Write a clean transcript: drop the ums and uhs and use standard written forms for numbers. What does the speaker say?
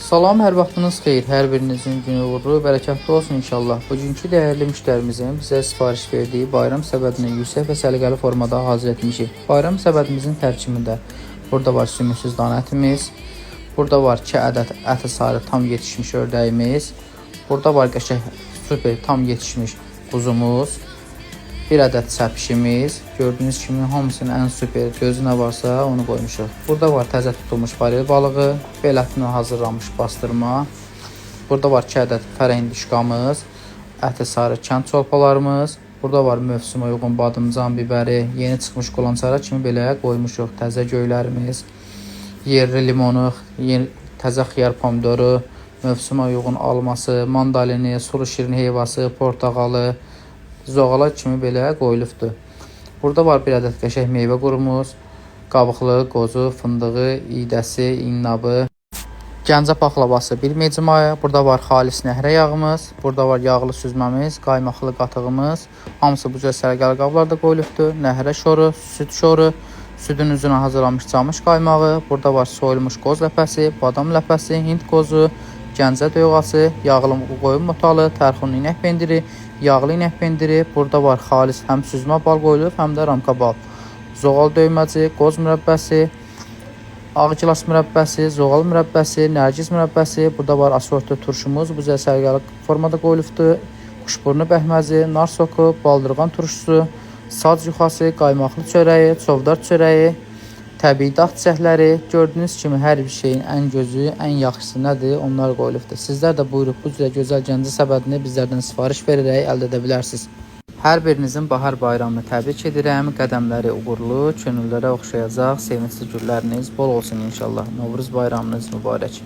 Salam, hər vaxtınız xeyir, hər birinizin günü uğurlu, bərəkətli olsun inşallah. Bugünkü dəyərli müştərimizin bizə sifariş verdiyi bayram səbədini yüksək və səliqəli formada hazır etmişik. Bayram səbədimizin tərkibində burada var sümüksüz dana ətimiz, burada var 2 ədəd əti sarı tam yetişmiş ördəyimiz, burada var qəşəng super tam yetişmiş quzumuz, 1 ədəd səpişimiz, gördüyünüz kimi hamısının ən super gözü nə varsa onu qoymuşuq. Burada var təzə tutulmuş farel balığı, bel ətinə hazırlanmış bastırma. Burada var 2 ədəd fərəngdişqamız, əti sarı kənd çolpalarımız. Burada var mövsümə uyğun badımcan bibəri, yeni çıxmış qulançara kimi belə qoymuşuq. Təzə göylərimiz, yerli limonu, təzə xiyar pomidoru, mövsümə uyğun alması, mandalini, sulu şirin heyvası, portağalı, zoğala kimi belə qoyulubdur. Burada var 1 ədəd qəşəng meyvə qurumuz, qabıqlı, qozu, fındığı, iydəsi, innabı, Gəncə paxlavası 1 mecmaya. Burada var xalis nəhrə yağımız, burada var yağlı süzməmiz, qaymaqlı qatığımız. Hamısı bu cür səliqəli qablarda qoyulubdur. Nəhrə şoru, süd şoru, südün üzünə hazırlanmış camış qaymağı, burada var soyulmuş qoz ləpəsi, badam ləpəsi, hind qozu, Gəncə döyğası, yağlı qoyun motalı, tərxun inək pendiri, yağlı inək pendiri. Burada var xalis həm süzmə bal qoyulub, həm də ramka bal. Zoğal döyməci, qoz mürəbbəsi, ağ gilas mürəbbəsi, zoğal mürəbbəsi, nərgiz mürəbbəsi. Burada var asortlu turşumuz, bu cür səliqəli formada qoyulubdur. Kuşburnu bəhməzi, nar soku, baldırğan turşusu, sac yuxası, qaymaqlı çörəyi, çovdar çörəyi, təbii dağ çiçəkləri. Gördüyünüz kimi hər bir şeyin ən gözü, ən yaxşısı nədir? Onlar qoyulubdur. Sizlər də buyurub bu cür gözəl Gəncə səbədini bizlərdən sifariş verərək əldə edə bilərsiniz. Hər birinizin bahar bayramını təbrik edirəm. Qədəmləri uğurlu, könüllərə oxşayacaq, sevincli günləriniz bol olsun inşallah. Novruz bayramınız mübarək.